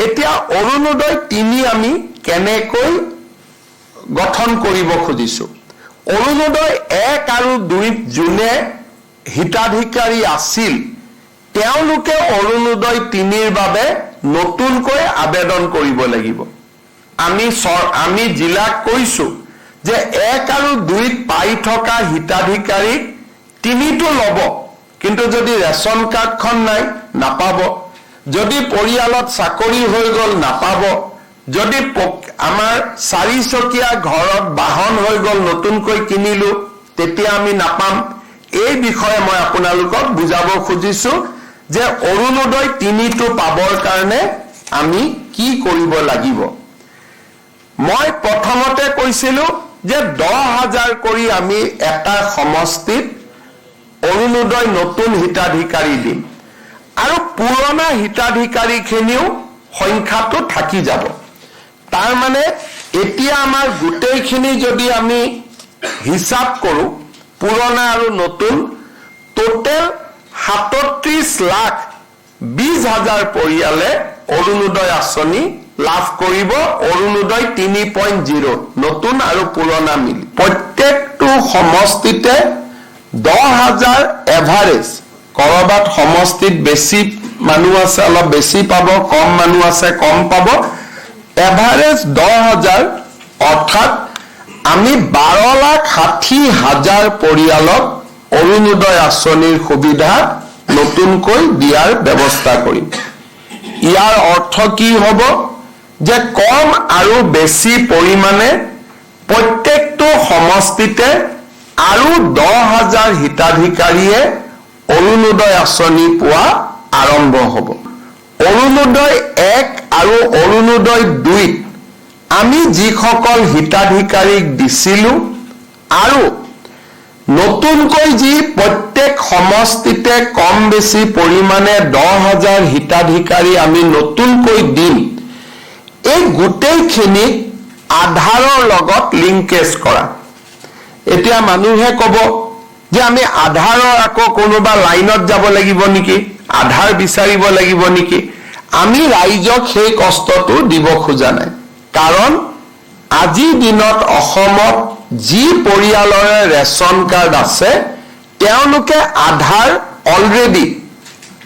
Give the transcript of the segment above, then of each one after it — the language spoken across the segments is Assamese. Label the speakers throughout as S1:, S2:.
S1: এতিয়া অৰুণোদয় 3 আমি কেনেকৈ গঠন কৰিব খুজিছো অৰুণোদয় 1 আৰু 2 জুনে হিতাধিকাৰী আছিল তেওঁলোকে অৰুণোদয় 3 ৰ বাবে নতুনকৈ আবেদন কৰিব লাগিব আমি জিলাক কৈছো যে 1 আৰু 2 পাই থকা হিতাধিকাৰীক 3টো ল'ব কিন্তু যদি ৰেশন কাৰ্ডখন নাই নাপাব যদি পৰিয়ালত চাকৰি হৈ গল নাপাব যদি আমাৰ 4 চকীয়া ঘৰত বাহন হৈ গল নতুনকৈ কিনিলো তেতিয়া আমি নাপাম এই বিষয়ে মই আপোনালোকক বুজাব খুজিছো যে অৰুণোদয় 3টো পাবৰ কাৰণে আমি কি কৰিব লাগিব মই প্ৰথমতে কৈছিলো যে 10,000 কৰি আমি এটা সমষ্টিত অৰুণোদয় নতুন হিতাধিকাৰী দিম আৰু পুৰণা হিতাধিকাৰীখিনিও সংখ্যাটো থাকি যাব তাৰ মানে এতিয়া আমাৰ গোটেইখিনি যদি আমি হিসাব কৰো পুৰণা আৰু নতুন টোটেল 37,20,000 পৰিয়ালে অৰুণোদয় আঁচনি লাভ কৰিব অৰুণোদয় 3.0 নতুন আৰু পুৰণা মিলি প্ৰত্যেকটো সমষ্টিতে 10,000 এভাৰেজ কৰবাত সমষ্টিত বেছি মানুহ আছে অলপ বেছি পাব কম মানুহ আছে কম পাব এভাৰেজ 10,000 অৰ্থাৎ আমি 12,60,000 পৰিয়ালক অৰুণোদয় আঁচনিৰ সুবিধা নতুনকৈ দিয়াৰ ব্যৱস্থা কৰিম ইয়াৰ অৰ্থ কি হ'ব যে কম আৰু বেছি পৰিমাণে প্ৰত্যেকটো সমষ্টিতে আৰু 10,000 হিতাধিকাৰীয়ে অৰুণোদয় আঁচনি পোৱা আৰম্ভ হ'ব অৰুণোদয় 1 আৰু অৰুণোদয় 2 আমি যিসকল হিতাধিকাৰীক দিছিলো আৰু নতুনকৈ যি প্ৰত্যেক সমষ্টিতে কম বেছি পৰিমাণে 10,000 হিতাধিকাৰী আমি নতুনকৈ দিম এই গোটেইখিনি আধাৰৰ লগত লিংকেজ কৰা এতিয়া মানুহে ক'ব যে আমি আধাৰৰ আকৌ কোনোবা লাইনত যাব লাগিব নেকি আধাৰ বিচাৰিব লাগিব নেকি আমি ৰাইজক সেই কষ্টটো দিব খোজা নাই কাৰণ আজি দিনত অসমত যি পৰিয়ালৰে ৰেশন কাৰ্ড আছে তেওঁলোকে আধাৰ অলৰেডি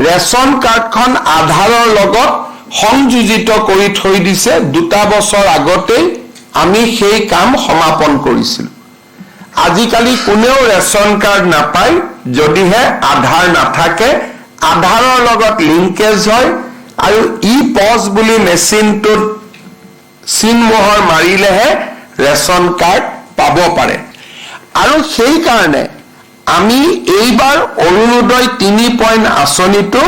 S1: ৰেশন কাৰ্ডখন আধাৰৰ লগত সংযোজিত কৰি থৈ দিছে 2 বছৰ আগতে আমি সেই কাম সমাপন কৰিছিল আজিকালি কোনেও ৰেশন কাৰ্ড নাপায় যদিহে আধাৰ নাথাকে আধাৰৰ লগত লিংকেজ হয় আৰু ই পজ বুলি মেচিনটোত চিনমোহৰ মাৰিলেহে ৰেশন কাৰ্ড পাব পাৰে আৰু সেই কাৰণে আমি এইবাৰ অৰুণোদয় 3 আঁচনিটো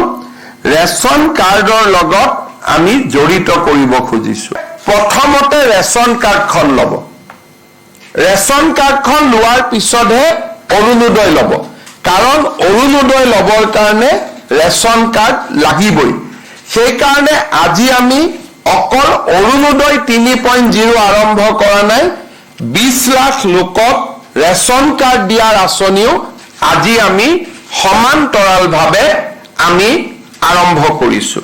S1: ৰেশন কাৰ্ডৰ লগত আমি জড়িত কৰিব খুজিছো প্ৰথমতে ৰেশন কাৰ্ডখন ল'ব ৰেশন কাৰ্ডখন লোৱাৰ পিছতহে অৰুণোদয় ল'ব কাৰণ অৰুণোদয় ল'বৰ কাৰণে ৰেশন কাৰ্ড লাগিবই সেই কাৰণে আজি আমি অকল অৰুণোদয় 3.0 আৰম্ভ কৰা নাই 20 লাখ লোকক ৰেশন কাৰ্ড দিয়াৰ আঁচনিও আজি আমি সমান্তৰালভাৱে আমি আৰম্ভ কৰিছো